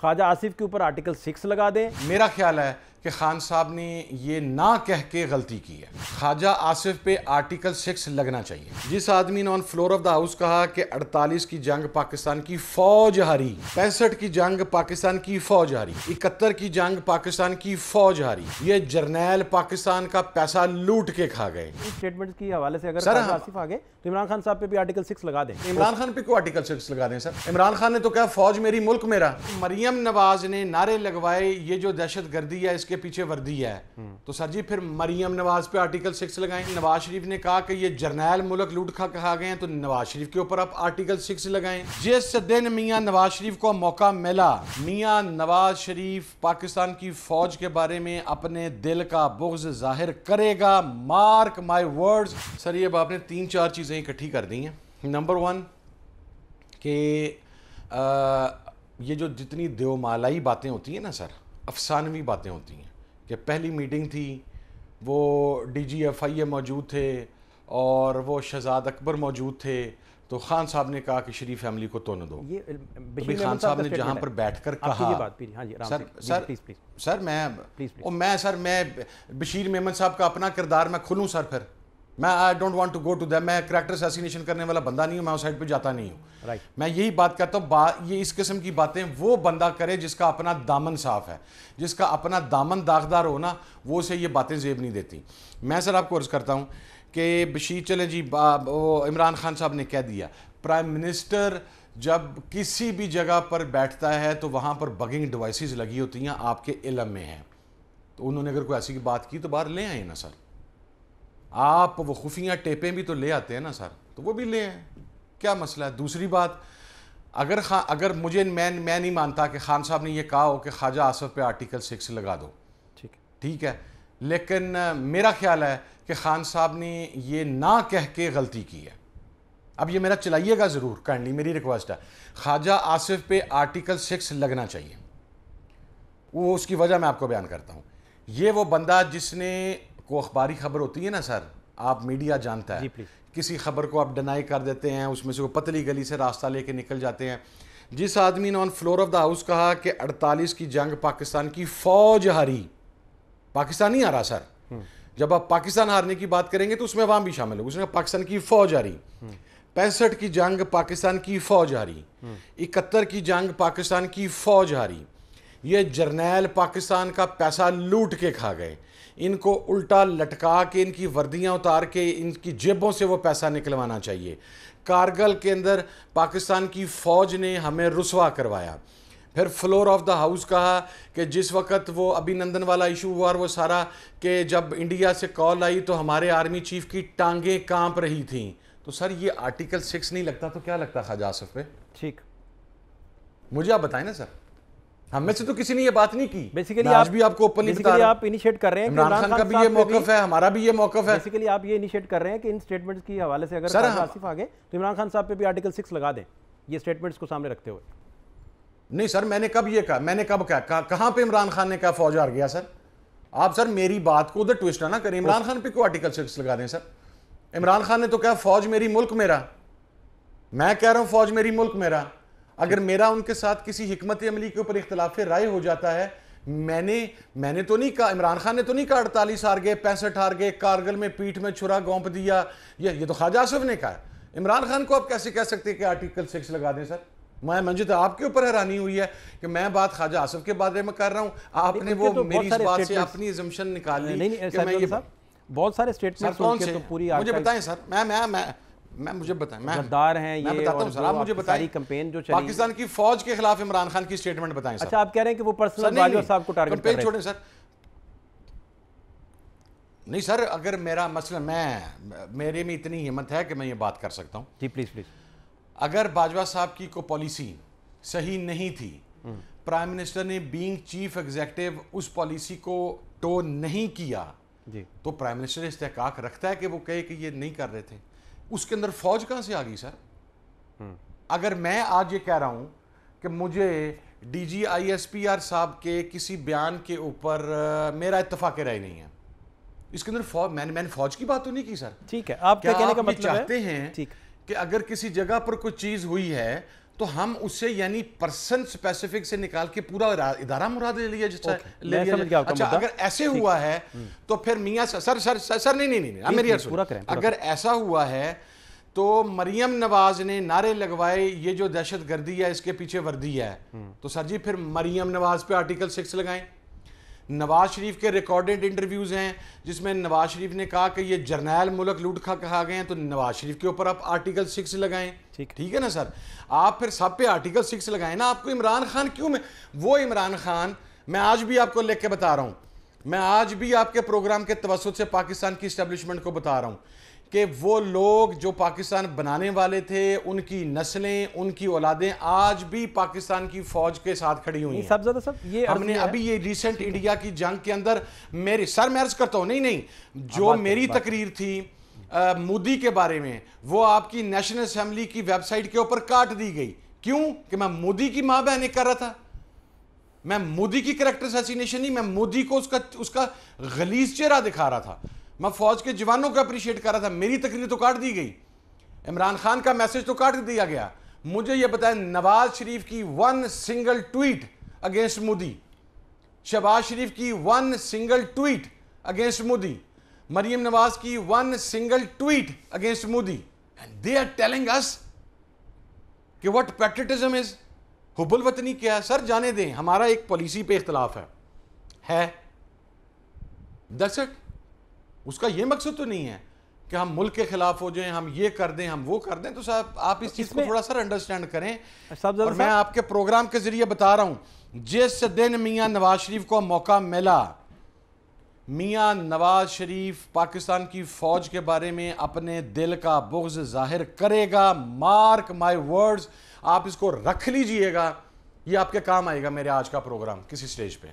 خواجہ آصف کے اوپر آرٹیکل 6 لگا دیں. میرا خیال ہے کہ خان صاحب نے یہ نہ کہہ کے غلطی کی ہے. خواجہ آصف پہ آرٹیکل 6 لگنا چاہیے. جس آدمی نے on floor of the house کہا کہ 48 کی جنگ پاکستان کی فوج ہاری, 65 کی جنگ پاکستان کی فوج ہاری, 71 کی جنگ پاکستان کی فوج ہاری, یہ جرنیل پاکستان کا پیسہ لوٹ کے کھا گئے. ان سٹیٹمنٹس کی حوالے سے اگر خواجہ آصف آگے تو عمران خان صاحب پہ بھی آرٹیکل 6 لگا دیں. عمران خان پہ کوئی آرٹیکل 6 لگا دیں سر. عمران خان نے تو کہا فوج میری ملک میرا. مریم نواز نے نعرے لگوائے یہ جو دہشت گردی ہے اس کے پیچھے وردی ہے, تو سر جی پھر مریم نواز پہ آرٹیکل 6 لگائیں. نواز شریف نے کہا کہ یہ جرنیل ملک لوٹ کھا کہا گئے ہیں تو نواز شریف کے اوپر آپ آرٹیکل 6 لگائیں. جس دن میاں نواز شریف کو موقع ملا, میاں نواز شریف پاکستان کی فوج کے بارے میں اپنے دل کا بغض ظاہر کرے گا. Mark my words. سر یہ اب آپ نے 3-4 چیزیں اکٹھی کر دی ہیں. نمبر 1 کہ یہ جو جتنی دیومالائی باتیں ہوتی ہیں نا سر, افسانوی باتیں ہوتی ہیں کہ پہلی میٹنگ تھی وہ ڈی جی ایف آئی اے موجود تھے اور وہ شہزاد اکبر موجود تھے, تو خان صاحب نے کہا کہ شریف فیملی کو تو نہ دو. خان صاحب نے جہاں پر بیٹھ کر کہا سر میں بشیر میمن صاحب کا اپنا کردار میں کھلوں سر, پھر میں I don't want to go to that, میں کریکٹر اسیسینیشن کرنے والا بندہ نہیں ہوں, میں اس سائڈ پہ جاتا نہیں ہوں. میں یہی بات کرتا ہوں, یہ اس قسم کی باتیں وہ بندہ کرے جس کا اپنا دامن صاف ہے, جس کا اپنا دامن داغدار ہو نا, وہ اسے یہ باتیں زیب نہیں دیتی. میں سر آپ کو عرض کرتا ہوں کہ بشیر چلے جی عمران خان صاحب نے کہہ دیا پرائم منسٹر جب کسی بھی جگہ پر بیٹھتا ہے تو وہاں پر بگنگ ڈیوائسز لگی ہوتی ہیں, آپ کے علم میں ہیں, تو انہوں نے اگر کوئی ایسی بات کی تو باہر لے آئیں نا سر. آپ وہ خفیہ ٹیپیں بھی تو لے آتے ہیں نا سر, تو وہ بھی لے آئیں, کیا مسئلہ ہے. دوسری بات, اگر مجھے میں نہیں مانتا کہ خان صاحب نے یہ کہا ہو کہ خواجہ آصف پہ آرٹیکل 6 لگا دو, ٹھیک ہے, لیکن میرا خیال ہے کہ خان صاحب نے یہ نہ کہہ کے غلطی کی ہے. اب یہ میرا چلائیے گا ضرور, کائنڈلی میری ریکویسٹ ہے, خواجہ آصف پہ آرٹیکل 6 لگنا چاہیے. وہ اس کی وجہ میں آپ کو بیان کرتا ہوں. یہ وہ بندہ جس نے کو اخباری خبر ہوتی ہے نا سر, آپ میڈیا جانتا ہے, کسی خبر کو آپ ڈینائی کر دیتے ہیں, اس میں سے وہ پتلی گلی سے راستہ لے کے نکل جاتے ہیں. جس آدمی نے on floor of the house کہا کہ 48 کی جنگ پاکستان کی فوج ہاری, پاکستان نہیں ہارا سر, جب آپ پاکستان ہارنے کی بات کریں گے تو اس میں عوام بھی شامل ہو. اس نے کہا پاکستان کی فوج ہاری, 65 کی جنگ پاکستان کی فوج ہاری, 71 کی جنگ پاکستان کی فوج ہاری, یہ جرنیل پاکستان کا پیسہ لوٹ کے کھا گئے. ان کو الٹا لٹکا کے ان کی وردیاں اتار کے ان کی جیبوں سے وہ پیسہ نکلوانا چاہیے. کارگل کے اندر پاکستان کی فوج نے ہمیں رسوا کروایا. پھر فلور آف دا ہاؤس کہا کہ جس وقت وہ ابھی نندن والا ایشو ہوا اور وہ سارا, کہ جب انڈیا سے کال آئی تو ہمارے آرمی چیف کی ٹانگیں کانپ رہی تھیں. تو سر یہ آرٹیکل 6 نہیں لگتا تو کیا لگتا خواجہ آصف پہ؟ ٹھیک, مجھے آپ بتائیں نا سر. ہم میں سے تو کسی نے یہ بات نہیں کی. بیسیکلی آج بھی آپ کو اوپنلی بتا رہا ہوں, آپ انیشیٹ کر رہے ہیں, عمران خان کا بھی یہ موقف ہے, ہمارا بھی یہ موقف ہے. بیسیکلی آپ یہ انیشیٹ کر رہے ہیں کہ ان سٹیٹمنٹس کی حوالے سے اگر خواجہ آصف آگے تو عمران خان صاحب پہ بھی آرٹیکل 6 لگا دیں, یہ سٹیٹمنٹس کو سامنے رکھتے ہوئے. نہیں سر, میں نے کب یہ کہا, میں نے کب کہا, کہاں پہ عمران خان نے کہا فوج ہار گیا سر؟ آپ سر میری بات کو ادھر ٹویسٹ نہ کریں. عمران خان پہ کوئی آرٹیکل 6 لگا دیں سر. عمران خان نے تو کہا فوج میری ملک میرا, میں کہہ رہا ہوں فوج میری ملک میرا. اگر میرا ان کے ساتھ کسی حکمت عملی کے اوپر اختلاف رائے ہو جاتا ہے, میں نے تو نہیں کہا, عمران خان نے تو نہیں کہا 48 ہار گئے, 65 ہار گئے, کارگل میں پیٹھ میں چھرا گونپ دیا, یہ تو خواجہ آصف نے کہا. عمران خان کو آپ کیسے کہہ سکتے ہیں کہ آرٹیکل 6 لگا دیں سر؟ مجھے تو آپ کے اوپر حیرانی ہوئی ہے کہ میں بات خواجہ آصف کے بارے میں کر رہا ہوں, آپ نے وہ میری اس بات سے اپنی ازمپشن نکال لی کہ میں یہ بہت سارے سٹیٹمنٹس کون سے, مجھے بتائیں سر. مجھے بتائیں, میں غدار ہیں یہ, میں بتاتا ہوں سر, آپ مجھے بتائیں کمپین جو چلی پاکستان کی فوج کے خلاف عمران خان کی سٹیٹمنٹ بتائیں سر. اچھا آپ کہہ رہے ہیں کہ وہ پرسنل باجوہ صاحب کو ٹارگٹ کر رہے ہیں. چھوڑیں سر. نہیں سر, اگر میرا مسئلہ, میرے میں اتنی ہمت ہے کہ میں یہ بات کر سکتا ہوں. جی پلیز پلیز. اگر باجوہ صاحب کی کوئی پالیسی صحیح نہیں تھی, پرائم منسٹر نے بینگ چیف ایگزیکٹو اس پالیسی کو ٹو نہیں کیا, تو پرائم منسٹر استحقاق رکھتا ہے کہ وہ کہے کہ یہ نہیں کر رہے تھے. اس کے اندر فوج کہاں سے آ گئی سر؟ اگر میں آج یہ کہہ رہا ہوں کہ مجھے D G I S P R صاحب کے کسی بیان کے اوپر میرا اتفاق رائے نہیں ہے, اس کے اندر میں نے فوج کی بات تو نہیں کی سر. ٹھیک ہے, آپ کیا کہنے کا مطلب ہے, چاہتے ہیں کہ اگر کسی جگہ پر کوئی چیز ہوئی ہے تو ہم اسے یعنی پرسن سپیسیفک سے نکال کے پورا ادارہ مراد لے لیا جس اچھا اگر ایسے ہوا ہے تو پھر میاں سر نہیں میری اگر ایسا ہوا ہے تو مریم نواز نے نعرے لگوائے یہ جو دہشت گردی ہے اس کے پیچھے وردی ہے تو سر جی پھر مریم نواز پہ آرٹیکل 6 لگائیں. نواز شریف کے ریکارڈڈ انٹرویوز ہیں جس میں نواز شریف نے کہا کہ یہ جرنیل ملک لوٹ کھا گئے ہیں تو نواز شریف کے اوپر آپ آرٹیکل 6 لگائیں. ٹھیک ہے نا سر, آپ پھر سب پہ آرٹیکل 6 لگائیں نا. آپ کو عمران خان کیوں وہ عمران خان میں آج بھی آپ کو لکھ کے بتا رہا ہوں, میں آج بھی آپ کے پروگرام کے توسط سے پاکستان کی اسٹیبلشمنٹ کو بتا رہا ہوں کہ وہ لوگ جو پاکستان بنانے والے تھے ان کی نسلیں ان کی اولادیں آج بھی پاکستان کی فوج کے ساتھ کھڑی ہوئی ہیں. ہم نے ابھی یہ ریسنٹ انڈیا کی جنگ کے اندر میں عرض کرتا ہوں نہیں جو میری تقریر تھی مودی کے بارے میں وہ آپ کی نیشنل اسمبلی کی ویب سائٹ کے اوپر کاٹ دی گئی. کیوں کہ میں مودی کی ماں بہنیں کر رہا تھا, میں مودی کی کریکٹر اسیسینیشن نہیں, میں مودی کو اس کا غلیظ چہرہ دکھا رہا تھا, میں فوج کے جوانوں کو اپریشیٹ کر رہا تھا. میری تقریر تو کاٹ دی گئی, عمران خان کا میسج تو کاٹ دیا گیا. مجھے یہ بتائیں نواز شریف کی one single tweet against Modi, Shahbaz Sharif کی one single tweet against Modi, Maryam Nawaz کی one single tweet against Modi, and they are telling us کہ واٹ پیٹریٹزم از, حب الوطنی کیا ہے. سر جانے دیں, ہمارا ایک پالیسی پہ اختلاف ہے that's it. اس کا یہ مقصد تو نہیں ہے کہ ہم ملک کے خلاف ہو جائیں, ہم یہ کر دیں ہم وہ کر دیں. تو صاحب آپ اس چیز کو تھوڑا سا انڈرسٹینڈ کریں. اور میں آپ کے پروگرام کے ذریعے بتا رہا ہوں جس دن میاں نواز شریف کو موقع ملا, میاں نواز شریف پاکستان کی فوج کے بارے میں اپنے دل کا بغض ظاہر کرے گا. مارک مائی ورڈز, آپ اس کو رکھ لیجئے گا, یہ آپ کے کام آئے گا میرے آج کا پروگرام کسی سٹیج پہ.